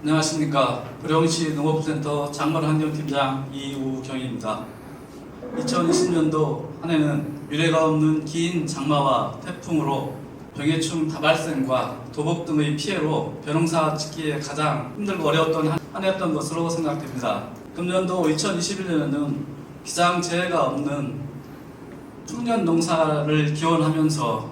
안녕하십니까. 부령시 농업센터 작물환경팀장 이우경입니다. 2020년도 한 해는 유례가 없는 긴 장마와 태풍으로 병해충 다발생과 도복 등의 피해로 벼농사 짓기에 가장 힘들고 어려웠던 한 해였던 것으로 생각됩니다. 금년도 2021년에는 기상재해가 없는 풍년 농사를 기원하면서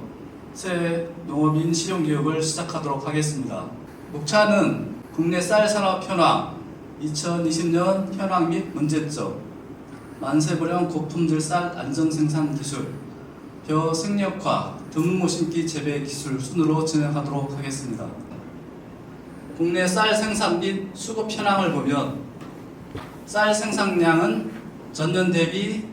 새 농업인 실용교육을 시작하도록 하겠습니다. 목차는 국내 쌀 산업 현황, 2020년 현황 및 문제점, 만세불형 고품질 쌀 안정 생산 기술, 벼 생력화, 드문모 심기 재배 기술 순으로 진행하도록 하겠습니다. 국내 쌀 생산 및 수급 현황을 보면 쌀 생산량은 전년 대비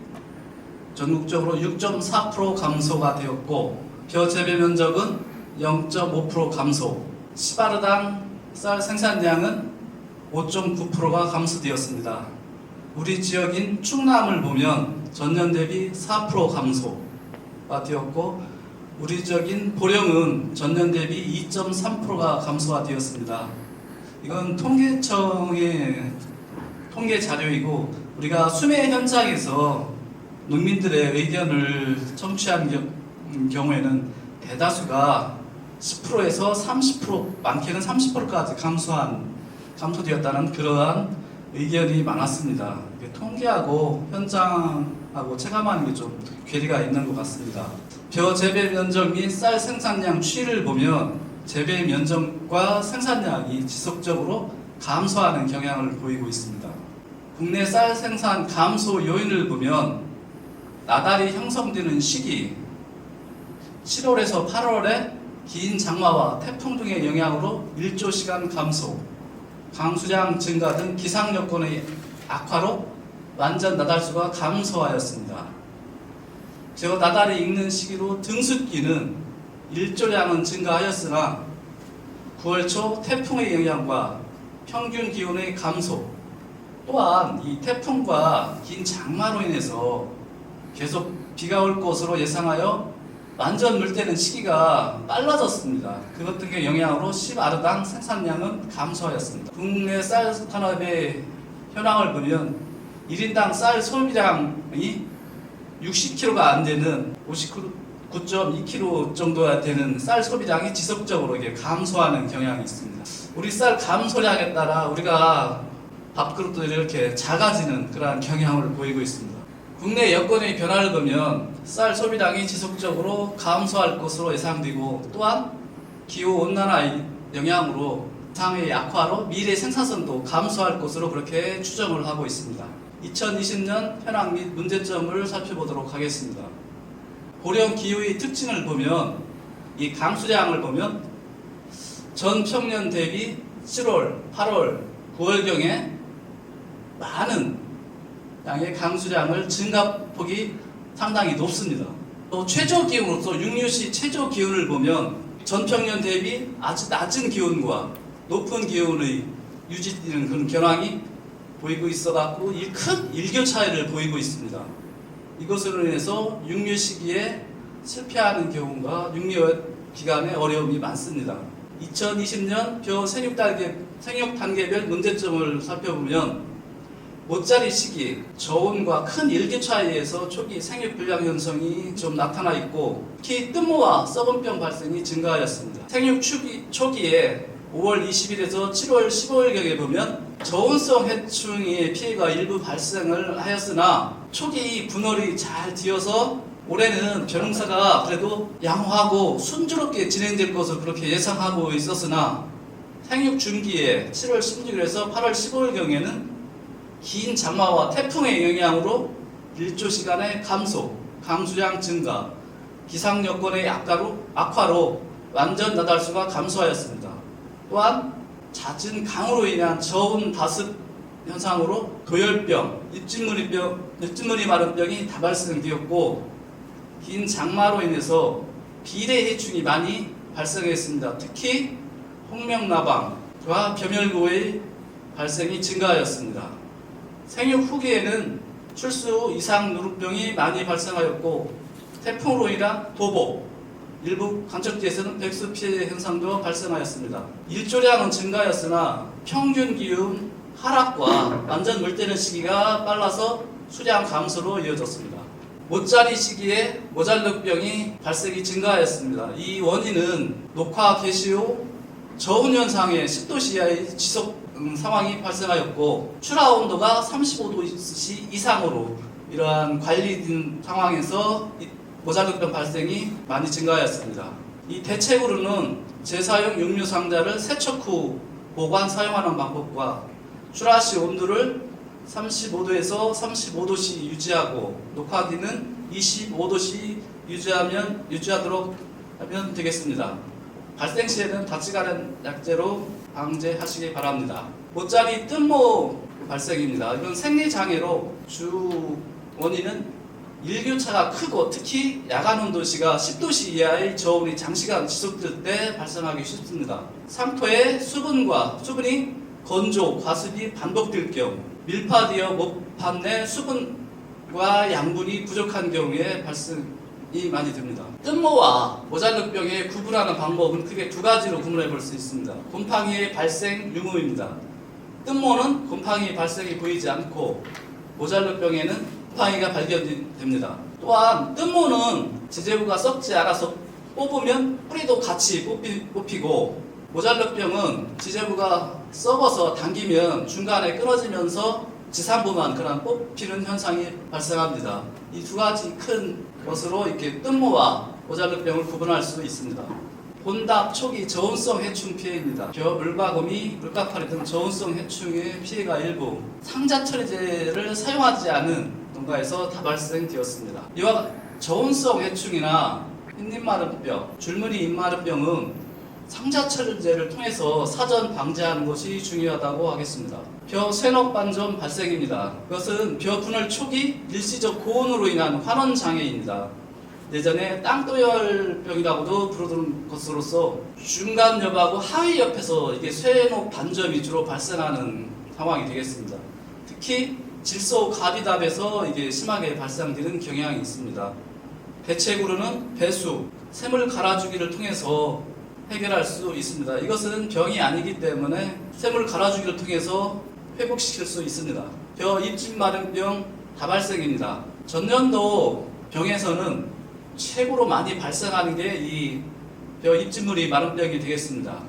전국적으로 6.4% 감소가 되었고 벼 재배 면적은 0.5% 감소, 시바르당 쌀 생산량은 5.9%가 감소되었습니다. 우리 지역인 충남을 보면 전년 대비 4% 감소가 되었고 우리 지역인 보령은 전년 대비 2.3%가 감소가 되었습니다. 이건 통계청의 통계 자료이고 우리가 수매 현장에서 농민들의 의견을 청취한 경우에는 대다수가 10%에서 30%, 많게는 30%까지 감소되었다는 그러한 의견이 많았습니다. 통계하고 현장하고 체감하는 게 좀 괴리가 있는 것 같습니다. 벼 재배 면적 및 쌀 생산량 추이를 보면 재배 면적과 생산량이 지속적으로 감소하는 경향을 보이고 있습니다. 국내 쌀 생산 감소 요인을 보면 나달이 형성되는 시기 7월에서 8월에 긴 장마와 태풍 등의 영향으로 일조시간 감소, 강수량 증가 등 기상 여건의 악화로 완전 나달수가 감소하였습니다. 저 나달이 익는 시기로 등숫기는 일조량은 증가하였으나 9월 초 태풍의 영향과 평균 기온의 감소, 또한 이 태풍과 긴 장마로 인해서 계속 비가 올 것으로 예상하여 완전 물때는 시기가 빨라졌습니다. 그것 등의 영향으로 10아르당 생산량은 감소하였습니다. 국내 쌀 산업의 현황을 보면 1인당 쌀 소비량이 60kg가 안 되는 59.2kg 정도가 되는 쌀 소비량이 지속적으로 이게 감소하는 경향이 있습니다. 우리 쌀 감소량에 따라 우리가 밥그릇도 이렇게 작아지는 그러한 경향을 보이고 있습니다. 국내 여건의 변화를 보면 쌀 소비량이 지속적으로 감소할 것으로 예상되고 또한 기후온난화의 영향으로 상의 악화로 미래 생산성도 감소할 것으로 그렇게 추정을 하고 있습니다. 2020년 현황 및 문제점을 살펴보도록 하겠습니다. 고령 기후의 특징을 보면 이 강수량을 보면 전 평년 대비 7월, 8월, 9월경에 많은 양의 강수량을 증가폭이 상당히 높습니다. 또 최저 기온으로서 육류시 최저 기온을 보면 전평년 대비 아주 낮은 기온과 높은 기온의 유지되는 그런 견황이 보이고 있어갖고 큰 일교 차이를 보이고 있습니다. 이것으로 인해서 육류 시기에 실패하는 경우가 육류 기간에 어려움이 많습니다. 2020년 벼 생육 단계별 문제점을 살펴보면 모짜리 시기, 저온과 큰 일교 차이에서 초기 생육 불량 현상이 좀 나타나 있고 특히 뜸모와 썩은병 발생이 증가하였습니다. 생육 초기에 5월 20일에서 7월 15일경에 보면 저온성 해충의 피해가 일부 발생을 하였으나 초기 분월이 잘 되어서 올해는 벼농사가 그래도 양호하고 순조롭게 진행될 것으로 그렇게 예상하고 있었으나 생육 중기에 7월 16일에서 8월 15일경에는 긴 장마와 태풍의 영향으로 일조 시간의 감소, 강수량 증가, 기상 여건의 악화로 완전 나달수가 감소하였습니다. 또한 잦은 강으로 인한 저온 다습 현상으로 도열병, 입진무늬 마른 병이 다발생되었고 긴 장마로 인해서 비래 해충이 많이 발생했습니다. 특히 홍명나방과 벼멸구의 발생이 증가하였습니다. 생육 후기에는 출수 이상 누룩병이 많이 발생하였고 태풍으로 인한 도복, 일부 간척지에서는 백수 피해 현상도 발생하였습니다. 일조량은 증가하였으나 평균 기온 하락과 완전 물때는 시기가 빨라서 수량 감소로 이어졌습니다. 모짜리 시기에 모잘력병이 발생이 증가하였습니다. 이 원인은 녹화 개시 후 저온 현상의 10도 이하의 지속 상황이 발생하였고 출하 온도가 35도 이상으로 이러한 관리된 상황에서 모잘력병 발생이 많이 증가하였습니다. 이 대책으로는 재사용 육류 상자를 세척 후 보관 사용하는 방법과 출하 시 온도를 35도에서 35도씨 유지하고 녹화 뒤는 25도씨 유지하도록 하면 되겠습니다. 발생 시에는 닿지 않은 약재로 방제하시기 바랍니다. 모짜리 뜬모 발생입니다. 이건 생리장애로 주 원인은 일교차가 크고 특히 야간 온도시가 10도씨 이하의 저온이 장시간 지속될 때 발생하기 쉽습니다. 상토의 수분이 건조, 과습이 반복될 경우 밀파되어 목판 내 수분과 양분이 부족한 경우에 발생이 많이 됩니다. 뜬모와 모잘력병의 구분하는 방법은 크게 두 가지로 구분해 볼 수 있습니다. 곰팡이의 발생 유무입니다. 뜬모는 곰팡이 발생이 보이지 않고 모잘력병에는 곰팡이가 발견됩니다. 또한 뜬모는 지제부가 썩지 않아서 뽑으면 뿌리도 같이 뽑히고 모잘력병은 지제부가 썩어서 당기면 중간에 끊어지면서 지상부만 그런 뽑히는 현상이 발생합니다. 이 두 가지 큰 것으로 이렇게 뜬모와 모잘력병을 구분할 수 있습니다. 본답 초기 저온성 해충 피해입니다. 벼, 물바구미, 물가파리 등 저온성 해충의 피해가 일부 상자 처리제를 사용하지 않은 농가에서 다 발생되었습니다. 이와 저온성 해충이나 흰잎마름병, 줄무늬 잎마름병은 상자 처리제를 통해서 사전 방제하는 것이 중요하다고 하겠습니다. 벼 쇠녹반점 발생입니다. 이것은 벼 분할 초기 일시적 고온으로 인한 환원 장애입니다. 예전에 땅도열병이라고도 부르는 것으로서 중간 옆하고 하위 옆에서 이게 쇠녹 반점이 주로 발생하는 상황이 되겠습니다. 특히 질소 가비답에서 이게 심하게 발생되는 경향이 있습니다. 대책으로는 배수, 샘을 갈아주기를 통해서 해결할 수 있습니다. 이것은 병이 아니기 때문에 샘을 갈아주기를 통해서 회복시킬 수 있습니다. 벼 입진마름병 다발생입니다. 전년도 병에서는 최고로 많이 발생하는 게 이 벼 입진무늬 마름병이 되겠습니다.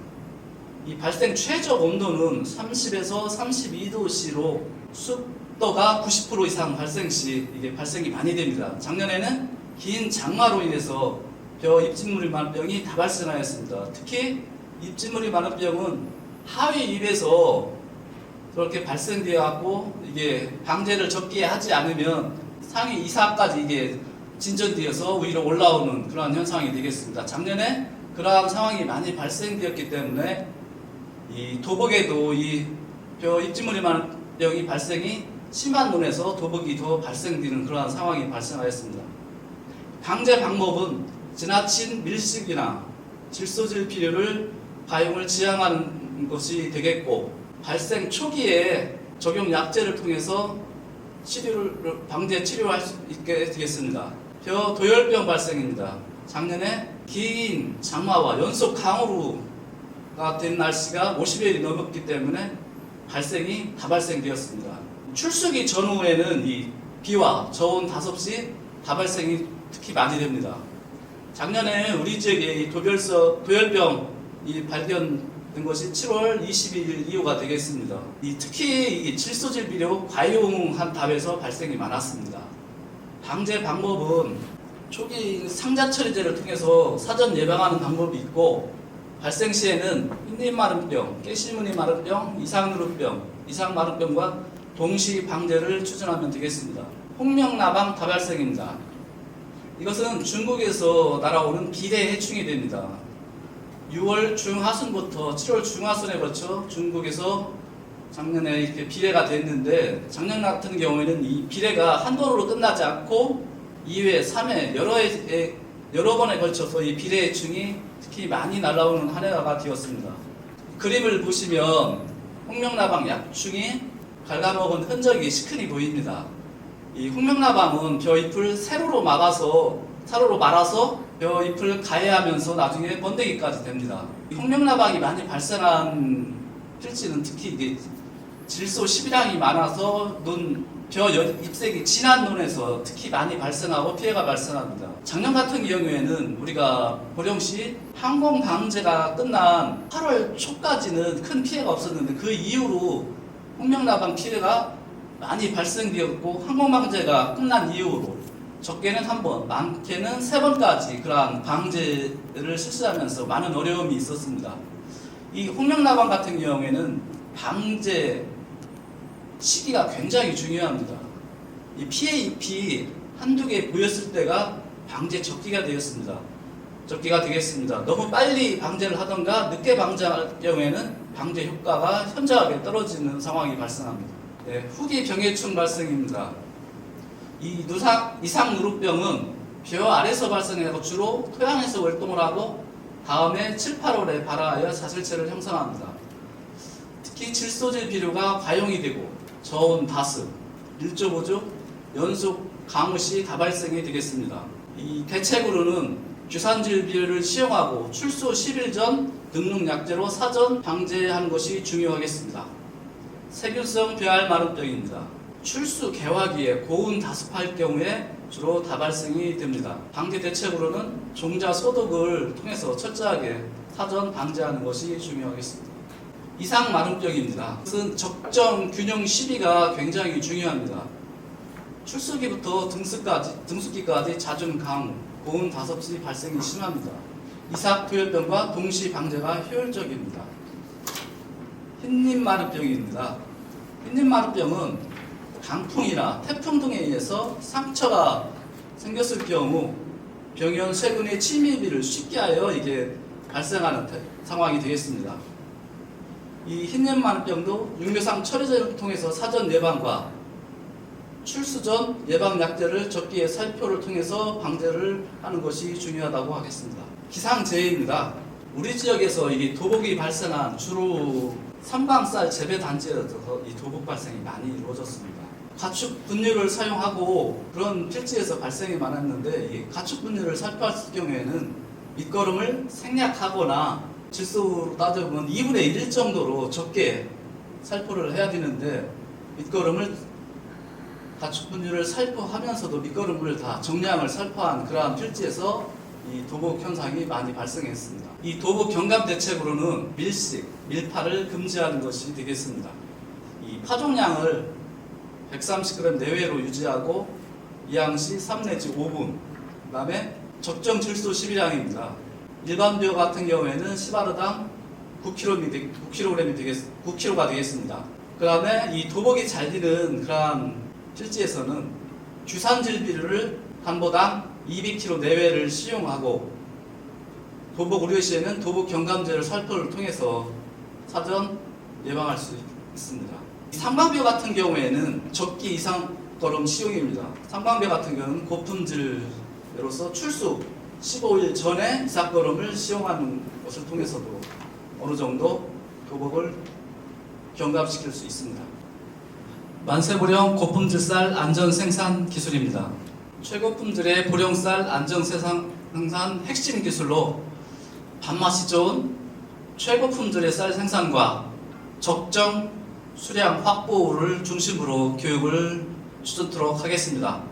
이 발생 최적 온도는 30에서 32도씨로 습도가 90% 이상 발생 시 이게 발생이 많이 됩니다. 작년에는 긴 장마로 인해서 벼 입진무늬 마름병이 다발생하였습니다. 특히 입진무늬 마름병은 하위 잎에서 그렇게 발생되어 갖고 이게 방제를 적게 하지 않으면 상위 이사까지 이게 진전되어서 위로 올라오는 그러한 현상이 되겠습니다. 작년에 그러한 상황이 많이 발생되었기 때문에 이 도복에도 이 벼 입진무늬 마름병이 발생이 심한 논에서 도복이 더 발생되는 그러한 상황이 발생하였습니다. 방제 방법은 지나친 밀식이나 질소질 비료를 가용을 지양하는 것이 되겠고 발생 초기에 적용 약제를 통해서 방제 치료할 수 있게 되겠습니다. 벼 도열병 발생입니다. 작년에 긴 장마와 연속 강우루가 된 날씨가 50여일이 넘었기 때문에 발생이 다발생되었습니다. 출수기 전후에는 이 비와 저온 다섭시 다발생이 특히 많이 됩니다. 작년에 우리 지역에 이 도열병이 발견된 것이 7월 22일 이후가 되겠습니다. 특히 이 질소질 비료 과용한 답에서 발생이 많았습니다. 방제 방법은 초기 상자 처리제를 통해서 사전 예방하는 방법이 있고 발생 시에는 흰잎마름병, 깨실무늬 마름병, 이상누룩병, 이상마름병과 동시 방제를 추진하면 되겠습니다. 홍명나방 다발생입니다. 이것은 중국에서 날아오는 비대 해충이 됩니다. 6월 중하순부터 7월 중하순에 걸쳐 중국에서 작년에 이렇게 비례가 됐는데 작년 같은 경우에는 이 비례가 한 번으로 끝나지 않고 2회, 3회 여러 번에 걸쳐서 이 비례 해충이 특히 많이 날아오는 한 해가 되었습니다. 그림을 보시면 홍명나방 약충이 갉아먹은 흔적이 시큰이 보입니다. 이 홍명나방은 벼 잎을 세로로 말아서 벼 잎을 가해하면서 나중에 번데기까지 됩니다. 홍명나방이 많이 발생한 필지는 특히 이게 질소 시비량이 많아서 벼 잎색이 진한 논에서 특히 많이 발생하고 피해가 발생합니다. 작년 같은 경우에는 우리가 보령시 항공 방제가 끝난 8월 초까지는 큰 피해가 없었는데 그 이후로 홍명나방 피해가 많이 발생되었고 항공 방제가 끝난 이후로 적게는 1번, 많게는 3번까지 그러한 방제를 실시하면서 많은 어려움이 있었습니다. 이 홍명나방 같은 경우에는 방제 시기가 굉장히 중요합니다. 이 피해 잎이 한두 개 보였을 때가 방제 적기가 되겠습니다. 너무 빨리 방제를 하던가 늦게 방제할 경우에는 방제 효과가 현저하게 떨어지는 상황이 발생합니다. 네, 후기 병해충 발생입니다. 이 이상 누룩병은 벼 아래서 발생하고 주로 토양에서 활동을 하고 다음에 7, 8월에 발화하여 자실체를 형성합니다. 특히 질소질 비료가 과용이 되고 저온 다습, 일조보조, 연속 강우 시 다발생이 되겠습니다. 이 대책으로는 규산질 비료를 시용하고 출소 10일 전 등록약제로 사전 방제하는 것이 중요하겠습니다. 세균성 벼알 마름병입니다. 출수 개화기에 고온 다습할 경우에 주로 다발생이 됩니다. 방제 대책으로는 종자 소독을 통해서 철저하게 사전 방제하는 것이 중요하겠습니다. 이상 마름병입니다. 이것은 적정 균형 시비가 굉장히 중요합니다. 출수기부터 등숙기까지 잦은 강우, 고온 다습시 발생이 심합니다. 이삭 도열병과 동시 방제가 효율적입니다. 흰잎 마름병입니다. 흰잎 마름병은 강풍이나 태풍 등에 의해서 상처가 생겼을 경우 병원 쇠군의 침입을 쉽게 하여 이게 발생하는 상황이 되겠습니다. 이 흰잎 마름병도 육묘상 처리제를 통해서 사전 예방과 출수 전 예방 약제를 적기에 살표를 통해서 방제를 하는 것이 중요하다고 하겠습니다. 기상재해입니다. 우리 지역에서 이 도복이 발생한 주로 삼광쌀 재배 단지에서 이 도복 발생이 많이 이루어졌습니다. 가축 분유를 사용하고 그런 필지에서 발생이 많았는데 이 가축 분유를 살포할 경우에는 밑거름을 생략하거나 질소로 따져보면 2분의 1 정도로 적게 살포를 해야 되는데 밑거름을 가축 분유를 살포하면서도 밑거름을 다 정량을 살포한 그러한 필지에서 이 도복 현상이 많이 발생했습니다. 이 도복 경감 대책으로는 밀식, 밀파를 금지하는 것이 되겠습니다. 이 파종량을 130g 내외로 유지하고 이항시 3 내지 5분. 그 다음에 적정 질소 시비량입니다. 일반 벼 같은 경우에는 시바르당 9kg가 되겠습니다. 그 다음에 이 도복이 잘 되는 그러한 필지에서는 규산질 비료를 한보당 200kg 내외를 시용하고 도복 우려 시에는 도복 경감제를 살포를 통해서 사전 예방할 수 있습니다. 삼광벼 같은 경우에는 적기 이상 거름 시용입니다. 삼광벼 같은 경우는 고품질로서 출수 15일 전에 이삭거름을 시용하는 것을 통해서도 어느 정도 도복을 경감시킬 수 있습니다. 만세보령 고품질쌀 안전생산 기술입니다. 최고품질의 보령쌀 안전생산 핵심 기술로 밥맛이 좋은 최고품질의 쌀 생산과 적정 수량 확보를 중심으로 교육을 주도록 하겠습니다.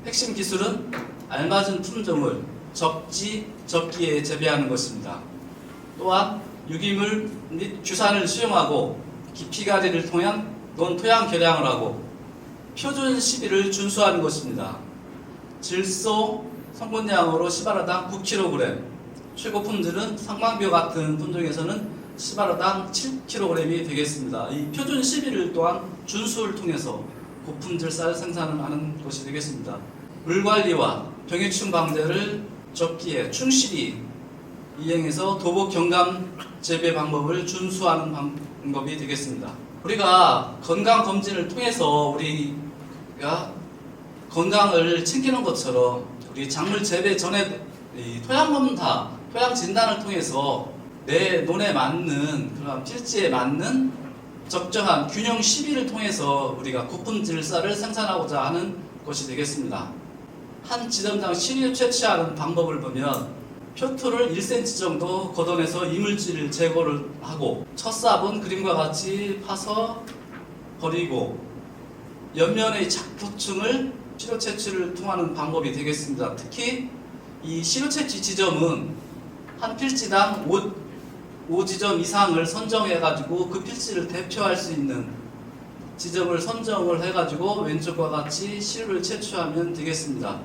핵심 기술은 알맞은 품종을 적기에 재배하는 것입니다. 또한 유기물 및 규산을 시용하고 깊이가리를 통한 논토양 결양을 하고 표준 시비를 준수하는 것입니다. 질소 성분량으로 시바라당 9kg, 최고 품질은 상방벼 같은 품종에서는 시바라당 7kg이 되겠습니다. 이 표준 시비를 또한 준수를 통해서 고품질 쌀 생산을 하는 것이 되겠습니다. 물 관리와 병해충 방제를 적기에 충실히 이행해서 도복 경감 재배 방법을 준수하는 방법이 되겠습니다. 우리가 건강 검진을 통해서 우리가 건강을 챙기는 것처럼 우리 작물 재배 전에 토양 검사, 토양 진단을 통해서 내 논에 맞는 그런 필지에 맞는 적정한 균형 시비를 통해서 우리가 고품질 쌀을 생산하고자 하는 것이 되겠습니다. 한 지점당 신유 채취하는 방법을 보면 표토를 1cm 정도 걷어내서 이물질을 제거를 하고 첫삽은 그림과 같이 파서 버리고 옆면의 착도층을 시료 채취를 통하는 방법이 되겠습니다. 특히 이 시료 채취 지점은 한 필지당 5지점 이상을 선정해가지고 그 필지를 대표할 수 있는 지점을 선정을 해가지고 왼쪽과 같이 시료를 채취하면 되겠습니다.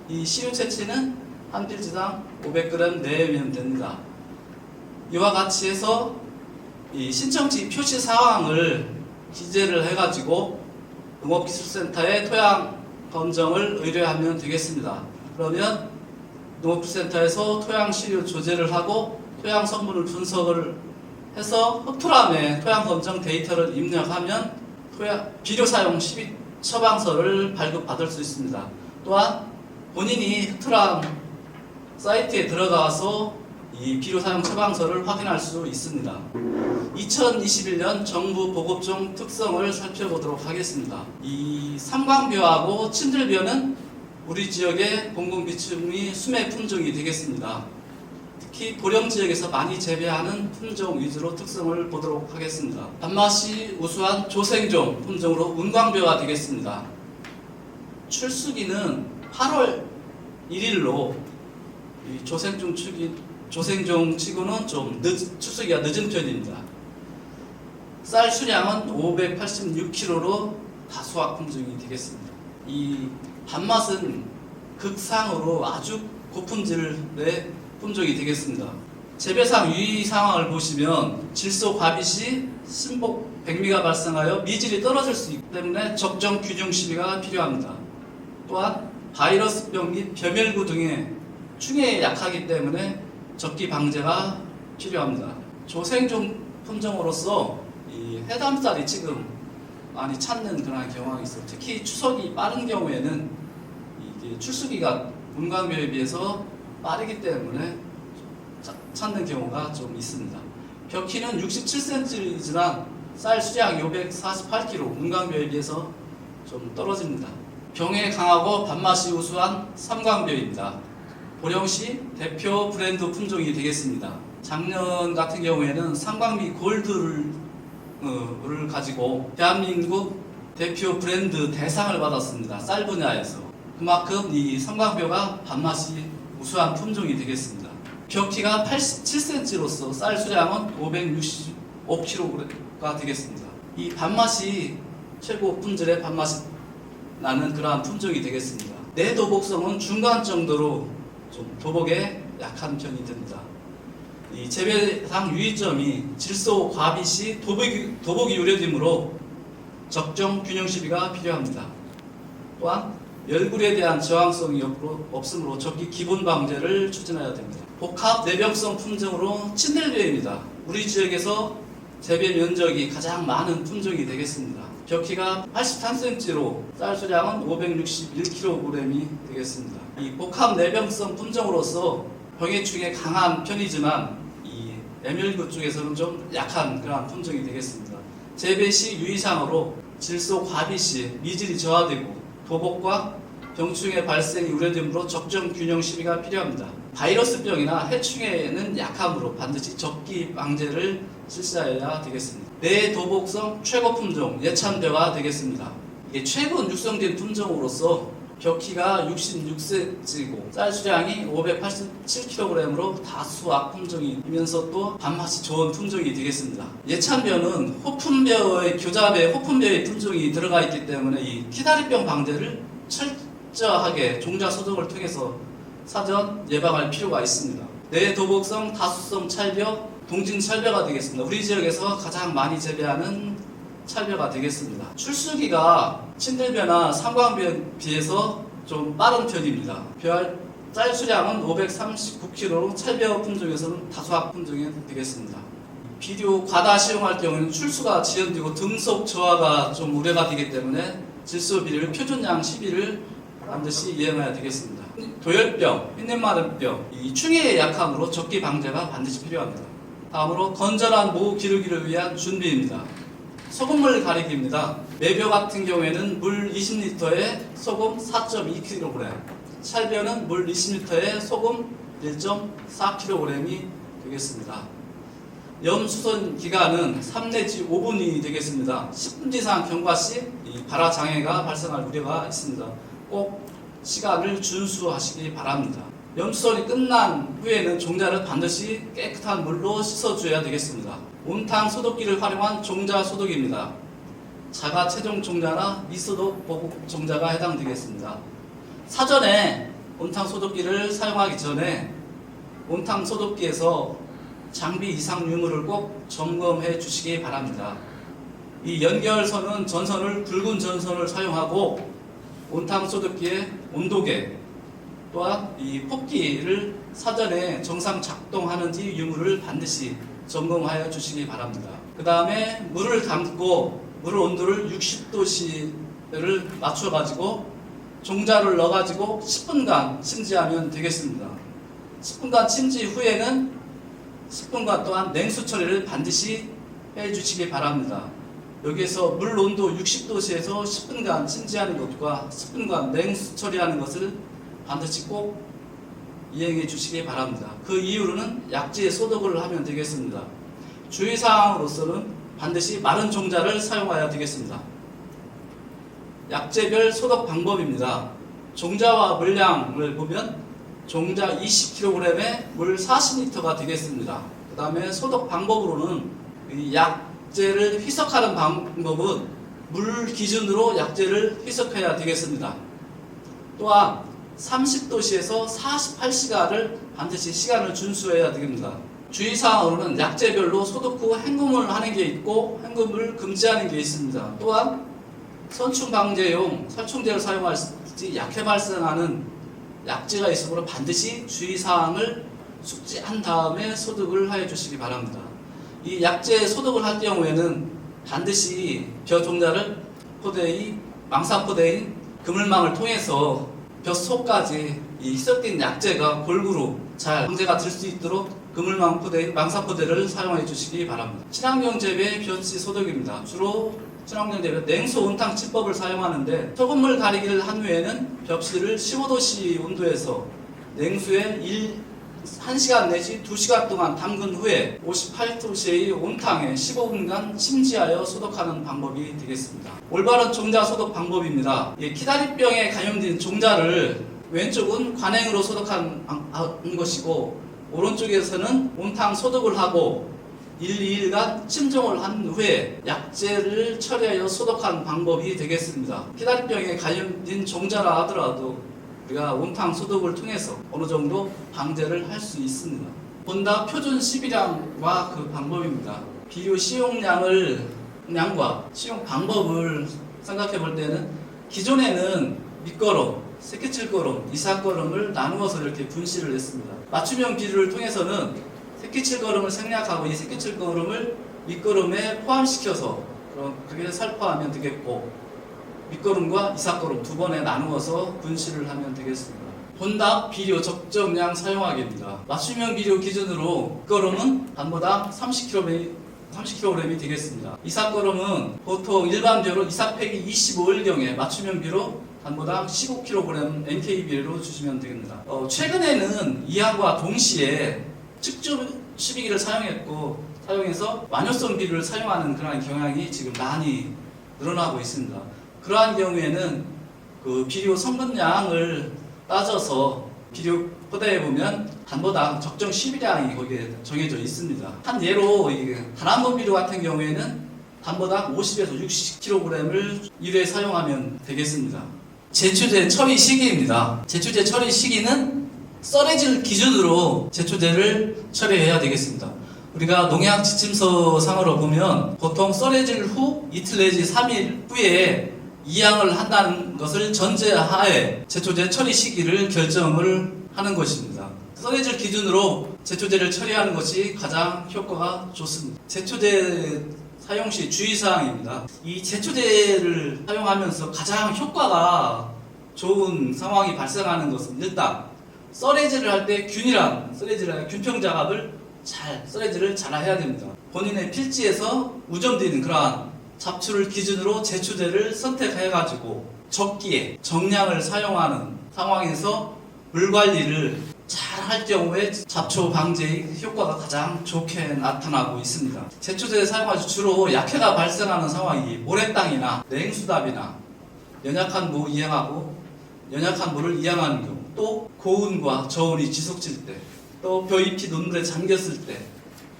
이 시료 채취는 한 필지당 500g 내면 됩니다. 이와 같이 해서 이 신청지 표시 사항을 기재를 해가지고 농업기술센터에 토양 검정을 의뢰하면 되겠습니다. 그러면 농업기술센터에서 토양 시료 조제를 하고 토양 성분을 분석을 해서 흡토람에 토양 검정 데이터를 입력하면 비료 사용 시비 처방서를 발급받을 수 있습니다. 또한 본인이 흡토람 사이트에 들어가서 이 비료 사용 처방서를 확인할 수 있습니다. 2021년 정부 보급종 특성을 살펴보도록 하겠습니다. 이 삼광벼하고 친들벼는 우리 지역의 공공비축미 수매 품종이 되겠습니다. 특히 보령 지역에서 많이 재배하는 품종 위주로 특성을 보도록 하겠습니다. 단맛이 우수한 조생종 품종으로 운광벼가 되겠습니다. 출수기는 8월 1일로 이 조생종 치고는 좀 출수기가 늦은 편입니다. 쌀 수량은 586kg로 다수학 품종이 되겠습니다. 이 단맛은 극상으로 아주 고품질의 품종이 되겠습니다. 재배상 유의 상황을 보시면 질소 과비 시 신복 백미가 발생하여 미질이 떨어질 수 있기 때문에 적정 균형 시비가 필요합니다. 또한 바이러스병 및 벼멸구 등의 충해에 약하기 때문에 적기 방제가 필요합니다. 조생종 품종으로서 이 해담쌀이 지금 많이 찾는 그런 경향이 있어요. 특히 추석이 빠른 경우에는 이게 출수기가 운광벼에 비해서 빠르기 때문에 찾는 경우가 좀 있습니다. 벼키는 67cm이지만 쌀 수량이 548kg, 운광벼에 비해서 좀 떨어집니다. 병에 강하고 밥맛이 우수한 삼광벼입니다. 보령시 대표 브랜드 품종이 되겠습니다. 작년 같은 경우에는 삼광미 골드를 가지고 대한민국 대표 브랜드 대상을 받았습니다. 쌀 분야에서. 그만큼 이 삼광벼가 밥맛이 우수한 품종이 되겠습니다. 벼키가 87cm로서 쌀 수량은 565kg가 되겠습니다. 이 밥맛이 최고 품질의 밥맛이 나는 그러한 품종이 되겠습니다. 내도복성은 중간 정도로 좀 도복에 약한 편이 됩니다. 이 재배상 유의점이 질소 과비 시 도복이 우려되므로 적정 균형 시비가 필요합니다. 또한 열굴에 대한 저항성이 없으므로 적기 기본 방제를 추진해야 됩니다. 복합 내병성 품종으로 친들벼입니다. 우리 지역에서 재배 면적이 가장 많은 품종이 되겠습니다. 벼키가 83cm로 쌀 수량은 561kg이 되겠습니다. 이 복합 내병성 품종으로서 병해충에 강한 편이지만 이 애멸구 쪽에서는 좀 약한 그러한 품종이 되겠습니다. 재배 시 유의사항으로 질소 과비 시 미질이 저하되고 도복과 병충해 발생이 우려되므로 적정 균형 시비가 필요합니다. 바이러스병이나 해충해는 약하므로 반드시 적기 방제를 실시해야 되겠습니다. 내도복성 최고 품종 예찬벼가 되겠습니다. 이게 최근 육성된 품종으로서 벼키가 66cm이고 쌀 수량이 587kg으로 다수악 품종이면서 또 밥맛이 좋은 품종이 되겠습니다. 예찬벼는 호품벼의 교잡에 호품벼의 품종이 들어가 있기 때문에 이 키다리병 방제를 철저하게 종자 소독을 통해서 사전 예방할 필요가 있습니다. 내도복성 다수성 찰벼 동진 찰벼가 되겠습니다. 우리 지역에서 가장 많이 재배하는 찰벼가 되겠습니다. 출수기가 친들벼나 삼광벼에 비해서 좀 빠른 편입니다. 쌀 수량은 539kg로 찰벼 품종에서는 다수학 품종이 되겠습니다. 비료 과다 시용할 경우에는 출수가 지연되고 등속 저하가 좀 우려가 되기 때문에 질소 비료를 표준량 12를 반드시 이행해야 되겠습니다. 도열병, 흰잎마름병, 이 충해의 약함으로 적기 방제가 반드시 필요합니다. 다음으로 건전한 모 기르기를 위한 준비입니다. 소금물 가리기입니다. 매벼 같은 경우에는 물 20리터에 소금 4.2kg, 찰벼는 물 20리터에 소금 1.4kg이 되겠습니다. 염수선 기간은 3 내지 5분이 되겠습니다. 10분 이상 경과 시 이 발화 장애가 발생할 우려가 있습니다. 꼭 시간을 준수하시기 바랍니다. 염수선이 끝난 후에는 종자를 반드시 깨끗한 물로 씻어줘야 되겠습니다. 온탕 소독기를 활용한 종자 소독입니다. 자가 최종 종자나 미소독 보급 종자가 해당되겠습니다. 사전에 온탕 소독기를 사용하기 전에 온탕 소독기에서 장비 이상 유무를 꼭 점검해 주시기 바랍니다. 이 연결선은 전선을 붉은 전선을 사용하고 온탕 소독기의 온도계 또한 이 폭기를 사전에 정상 작동하는지 유무를 반드시 점검하여 주시기 바랍니다. 그 다음에 물을 담고 물 온도를 60도씨를 맞춰가지고 종자를 넣어가지고 10분간 침지하면 되겠습니다. 10분간 침지 후에는 10분간 동안 냉수 처리를 반드시 해주시기 바랍니다. 여기에서 물 온도 60도씨에서 10분간 침지하는 것과 10분간 냉수 처리하는 것을 반드시 꼭 이행해 주시기 바랍니다. 그 이후로는 약재 소독을 하면 되겠습니다. 주의사항으로서는 반드시 마른 종자를 사용해야 되겠습니다. 약재별 소독 방법입니다. 종자와 물량을 보면 종자 20kg에 물 40L가 되겠습니다. 그 다음에 소독 방법으로는 이 약재를 희석하는 방법은 물 기준으로 약재를 희석해야 되겠습니다. 또한 30도씨에서 48시간을 반드시 시간을 준수해야 됩니다. 주의사항으로는 약재별로 소독 후 헹굼을 하는 게 있고 헹굼을 금지하는 게 있습니다. 또한 선충 방제용 살충제를 사용할 때 약해 발생하는 약재가 있으므로 반드시 주의사항을 숙지한 다음에 소독을 하여 주시기 바랍니다. 이 약재 소독을 할 경우에는 반드시 벼 종자를 포대의 망사포대인 그물망을 통해서 벼 속까지 이 희석된 약재가 골고루 잘 방제가 될 수 있도록 그물망 포대, 망사포대를 사용해 주시기 바랍니다. 친환경 재배 벼씨 소독입니다. 주로 친환경 재배 냉수 온탕 치법을 사용하는데 소금물 가리기를 한 후에는 벽실을 15도씨 온도에서 냉수에 1시간 내지 2시간 동안 담근 후에 58도씨의 온탕에 15분간 침지하여 소독하는 방법이 되겠습니다. 올바른 종자 소독 방법입니다. 키다리병에 감염된 종자를 왼쪽은 관행으로 소독하는 것이고 오른쪽에서는 온탕 소독을 하고 1, 2일간 침종을 한 후에 약재를 처리하여 소독하는 방법이 되겠습니다. 키다리병에 감염된 종자라 하더라도 우리가 온탕 소독을 통해서 어느 정도 방제를 할 수 있습니다. 본다 표준 시비량과 그 방법입니다. 비료 시용량과 시용 방법을 생각해 볼 때는 기존에는 밑거름, 새끼칠거름, 이삭거름을 나누어서 이렇게 분실을 했습니다. 맞춤형 비료를 통해서는 새끼칠거름을 생략하고 이 새끼칠거름을 밑거름에 포함시켜서 그렇게 살포하면 되겠고 밑거름과 이삭거름 두 번에 나누어서 분실을 하면 되겠습니다. 혼답 비료 적정량 사용하기입니다. 맞춤형 비료 기준으로 밑거름은 단보당 30kg이 되겠습니다. 이삭거름은 보통 일반 비료로 이삭팩이 25일경에 맞춤형 비료 단보당 15kg NK비료로 주시면 됩니다. 최근에는 이하과 동시에 측정 12기를 사용해서 완효성 비료를 사용하는 그런 경향이 지금 많이 늘어나고 있습니다. 그러한 경우에는 그 비료 성분량을 따져서 비료 포대에 보면 단보당 적정 시비량이 거기에 정해져 있습니다. 한 예로 단한번 비료 같은 경우에는 단보당 50에서 60kg을 1회 사용하면 되겠습니다. 제초제 처리 시기입니다. 제초제 처리 시기는 썰해질 기준으로 제초제를 처리해야 되겠습니다. 우리가 농약 지침서 상으로 보면 보통 썰해질 후 이틀 내지 3일 후에 이양을 한다는 것을 전제하에 제초제 처리 시기를 결정을 하는 것입니다. 썰해질 기준으로 제초제를 처리하는 것이 가장 효과가 좋습니다. 제초제 사용 시 주의사항입니다. 이 제초제를 사용하면서 가장 효과가 좋은 상황이 발생하는 것은 일단 썰해질을 할 때 균평 작업을 썰해질을 잘 해야 됩니다. 본인의 필지에서 우점되는 그러한 잡초를 기준으로 제초제를 선택해가지고 적기에 정량을 사용하는 상황에서 물 관리를 잘 할 경우에 잡초 방제의 효과가 가장 좋게 나타나고 있습니다. 제초제를 사용하시 주로 약해가 발생하는 상황이 모래땅이나 냉수답이나 연약한 무 이양하고 연약한 물을 이양하는 경우, 또 고온과 저온이 지속될 때, 또 벼잎이 눈물에 잠겼을 때,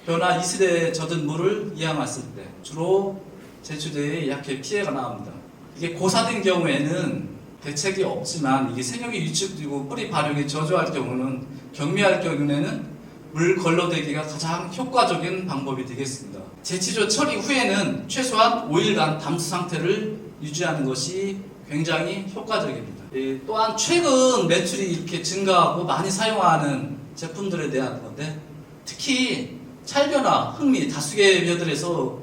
벼나 이슬에 젖은 물을 이양했을 때 주로 제초제에 약해 피해가 나옵니다. 이게 고사된 경우에는 대책이 없지만 이게 생육이 위축되고 뿌리 발육이 저조할 경우는 경미할 경우에는 물 걸러대기가 가장 효과적인 방법이 되겠습니다. 제치조 처리 후에는 최소한 5일간 담수 상태를 유지하는 것이 굉장히 효과적입니다. 또한 최근 매출이 이렇게 증가하고 많이 사용하는 제품들에 대한 건데, 특히 찰벼나 흑미, 다수개 벼들에서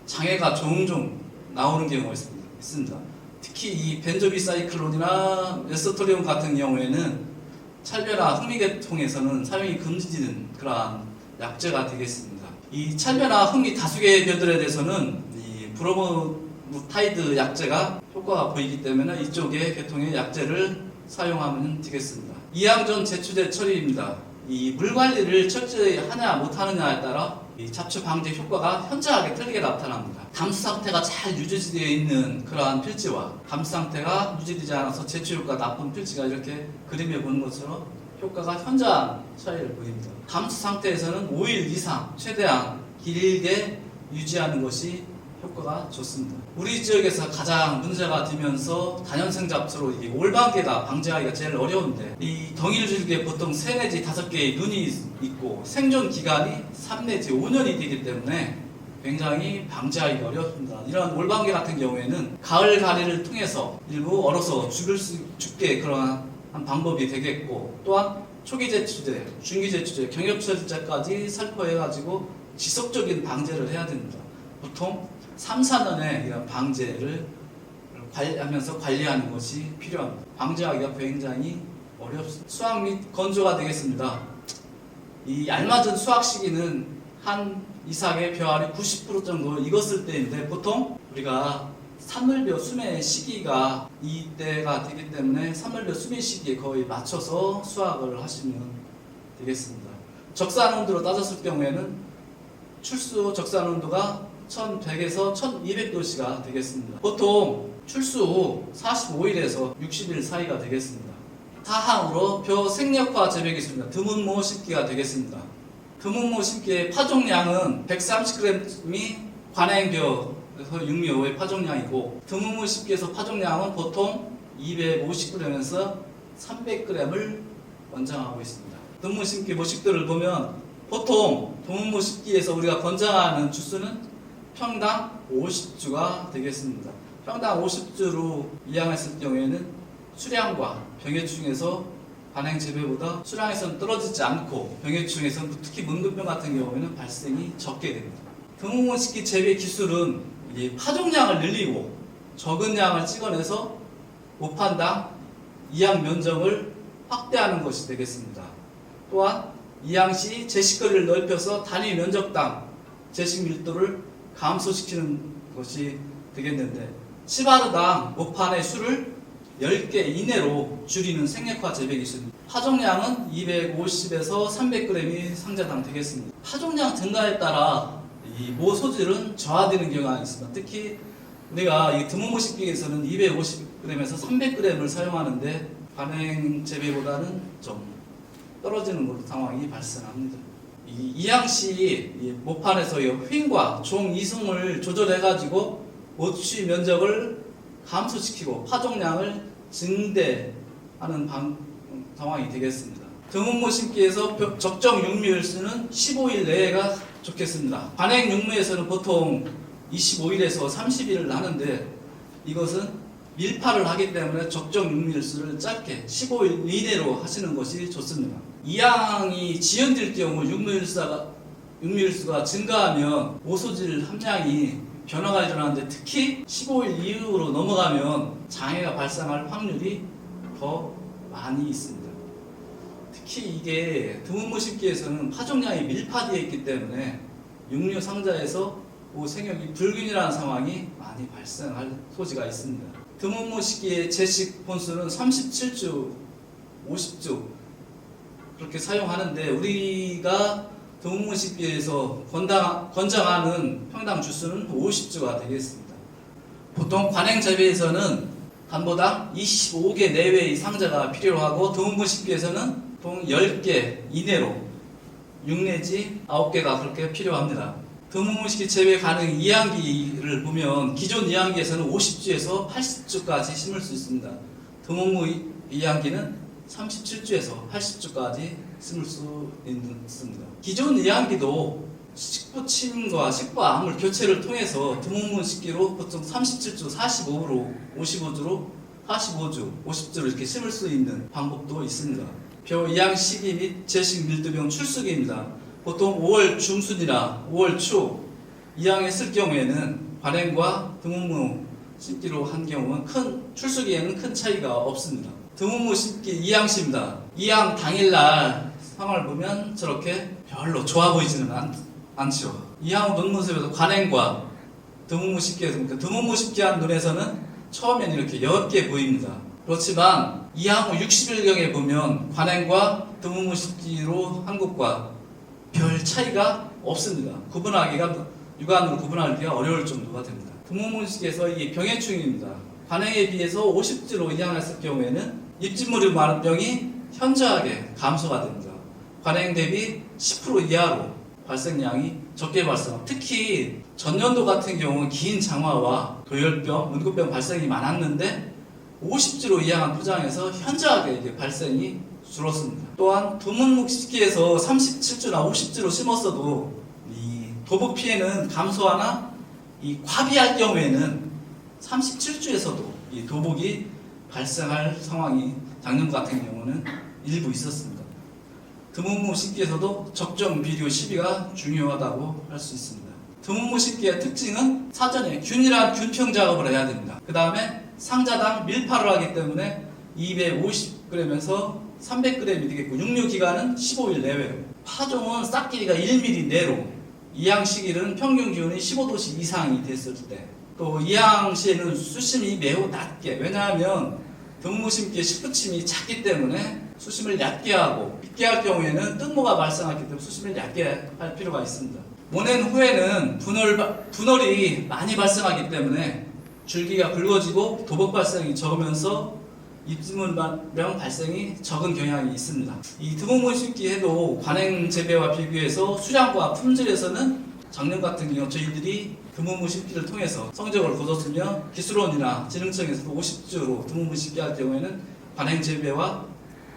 장애가 종종 나오는 경우가 있습니다. 특히 이 벤조비사이클론이나 메소토리움 같은 경우에는 찰벼나 흑미 계통에서는 사용이 금지되는 그러한 약재가 되겠습니다. 이 찰벼나 흑미 다수개 벼들에 대해서는 이 브로모타이드 약재가 효과가 보이기 때문에 이쪽의 계통의 약재를 사용하면 되겠습니다. 이항전 제초제 처리입니다. 이 물 관리를 철저히 하냐 못하느냐에 따라 이 잡초 방제 효과가 현저하게 틀리게 나타납니다. 담수 상태가 잘 유지되어 있는 그러한 필지와 담수 상태가 유지되지 않아서 제초 효과 나쁜 필지가 이렇게 그림에 보는 것처럼 효과가 현저한 차이를 보입니다. 담수 상태에서는 5일 이상 최대한 길게 유지하는 것이 효과가 좋습니다. 우리 지역에서 가장 문제가 되면서 다년생 잡초로 이 올방개가 방제하기가 제일 어려운데, 이 덩일줄기에 보통 3 내지 5개의 눈이 있고 생존 기간이 3 내지 5년이 되기 때문에 굉장히 방제하기가 어렵습니다. 이런 올방개 같은 경우에는 가을 가리를 통해서 일부 얼어서 죽게 그런 방법이 되겠고, 또한 초기 제초제, 중기 제초제, 경엽철제까지 살포해가지고 지속적인 방제를 해야 됩니다. 보통 3, 4년에 이런 방제를 하면서 관리하는 것이 필요합니다. 방제하기가 굉장히 어렵습니다. 수확 및 건조가 되겠습니다. 이 알맞은 수확 시기는 한 이삭의 벼알이 90% 정도 익었을 때인데, 보통 우리가 산물벼 수매 시기가 이때가 되기 때문에 산물벼 수매 시기에 거의 맞춰서 수확을 하시면 되겠습니다. 적산 온도로 따졌을 경우에는 출수 적산 온도가 1100에서 1200도씨가 되겠습니다. 보통 출수 후 45일에서 60일 사이가 되겠습니다. 다항으로 벼 생력화 재배 기술입니다. 드문모 심기가 되겠습니다. 드문모 심기의 파종량은 130g이 관행벼에서 육묘의 파종량이고, 드문모 심기에서 파종량은 보통 250g에서 300g을 권장하고 있습니다. 드문모 심기 모식들을 보면 보통 드문모 심기에서 우리가 권장하는 주수는 평당 50주가 되겠습니다. 평당 50주로 이양했을 경우에는 수량과 병해충에서 관행 재배보다 수량에서는 떨어지지 않고, 병해충에서는 특히 문근병 같은 경우에는 발생이 적게 됩니다. 드문모 심기 재배 기술은 이 파종량을 늘리고 적은 양을 찍어내서 모판당 이양 면적을 확대하는 것이 되겠습니다. 또한 이양 시 제식거리를 넓혀서 단위 면적당 제식 밀도를 감소시키는 것이 되겠는데, 시바르당 모판의 수를 10개 이내로 줄이는 생략화 재배 기술입니다. 파종량은 250에서 300g이 상자당 되겠습니다. 파종량 증가에 따라 이 모 소질은 저하되는 경우가 있습니다. 특히 우리가 이 드문모 심기에서는 250g에서 300g을 사용하는데, 관행 재배보다는 좀 떨어지는 상황이 발생합니다. 이양시 모판에서 휭과 종 이승을 조절해가지고 모취 면적을 감소시키고 파종량을 증대하는 상황이 되겠습니다. 드문모 심기에서 적정 육미일수는 15일 내외가 좋겠습니다. 관행 육미에서는 보통 25일에서 30일을 하는데, 이것은 밀파를 하기 때문에 적정 육미일수를 짧게 15일 이내로 하시는 것이 좋습니다. 이양이 지연될 경우 육미일수가 증가하면 모소질 함량이 변화가 일어나는데, 특히 15일 이후로 넘어가면 장애가 발생할 확률이 더 많이 있습니다. 특히 이게 드문모 심기에서는 파종량이 밀파되어 있기 때문에 육류 상자에서 생육이 불균이라는 상황이 많이 발생할 소지가 있습니다. 드문모 심기의 제식 본수는 37주, 50주 그렇게 사용하는데 우리가 드문문 식기에서 권장하는 평당 주수는 50주가 되겠습니다. 보통 관행 재배에서는 단보당 25개 내외의 상자가 필요로 하고 드문문 식기에서는 보통 10개 이내로 6 내지 9개가 그렇게 필요합니다. 드문문 식기 재배 가능 이항기를 보면 기존 이항기에서는 50주에서 80주까지 심을 수 있습니다. 드문문 이항기는 37주에서 80주까지 심을 수 있습니다. 기존 이항기도 식부 침과 식부 암물 교체를 통해서 드문문 식기로 보통 37주, 45로 55주로 45주, 50주로 이렇게 심을 수 있는 방법도 있습니다. 벼 이항 시기 및 제식 밀두병 출수기입니다. 보통 5월 중순이나 5월 초 이항에 쓸 경우에는 관행과 드문문 심기로 한 경우는 출수기에는 큰 차이가 없습니다. 드문문 심기 이항시입니다. 이항 당일날 상황을 보면 저렇게 별로 좋아 보이지는 않죠. 이항 논문서에서 관행과 드문문 심기에서 드문문 심기한 눈에서는 처음엔 이렇게 10개 보입니다. 그렇지만 이항 후 60일경에 보면 관행과 드문문 심기로 한 것과 별 차이가 없습니다. 육안으로 구분하기가 어려울 정도가 됩니다. 드문문 심기에서 이게 병해충입니다. 관행에 비해서 50주로 이항했을 경우에는 입진물이 많은 병이 현저하게 감소가 됩니다. 관행 대비 10% 이하로 발생량이 적게 발생합니다. 특히 전년도 같은 경우는 긴 장화와 도열병, 문구병 발생이 많았는데 50주로 이항한 포장에서 현저하게 이게 발생이 줄었습니다. 또한 드문문 식기에서 37주나 50주로 심었어도 이 도복 피해는 감소하나 이 과비할 경우에는 37주에서도 이 도복이 발생할 상황이 작년 같은 경우는 일부 있었습니다. 드문문 식기에서도 적정 비료 시비가 중요하다고 할 수 있습니다. 드문문 식기의 특징은 사전에 균일한 균평 작업을 해야 됩니다. 그 다음에 상자당 밀파를 하기 때문에 250g에서 300g이 되겠고 육류 기간은 15일 내외로, 파종은 싹 길이가 1mm 내로, 이항 시기는 평균 기온이 15도씨 이상이 됐을 때, 또 이항 시에는 수심이 매우 낮게, 왜냐하면 드문문 심기의 식부침이 작기 때문에 수심을 얕게 하고, 깊게 할 경우에는 뜬모가 발생하기 때문에 수심을 낮게 할 필요가 있습니다. 모낸 후에는 분월이 많이 발생하기 때문에 줄기가 굵어지고 도복 발생이 적으면서 입진물병 발생이 적은 경향이 있습니다. 이 드문문 심기 해도 관행 재배와 비교해서 수량과 품질에서는 작년 같은 경우 저희들이 드문문 심기를 통해서 성적을 거뒀으며 기술원이나 지능청에서도 50주로 드문문 심기 할 경우에는 관행 재배와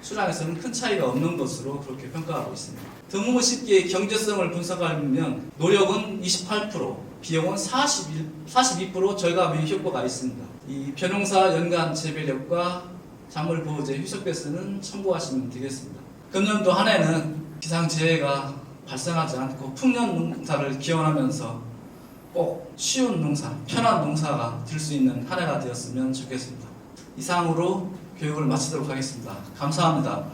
수량에서는 큰 차이가 없는 것으로 그렇게 평가하고 있습니다. 드문문 심기의 경제성을 분석하면 노력은 28%, 비용은 42% 절감의 효과가 있습니다. 이 벼농사 연간 재배력과 작물 보호제 휴식 배수는 참고하시면 되겠습니다. 금년도 한 해는 기상재해가 발생하지 않고 풍년 농사를 기원하면서 꼭 쉬운 농사, 편한 농사가 될 수 있는 한 해가 되었으면 좋겠습니다. 이상으로 교육을 마치도록 하겠습니다. 감사합니다.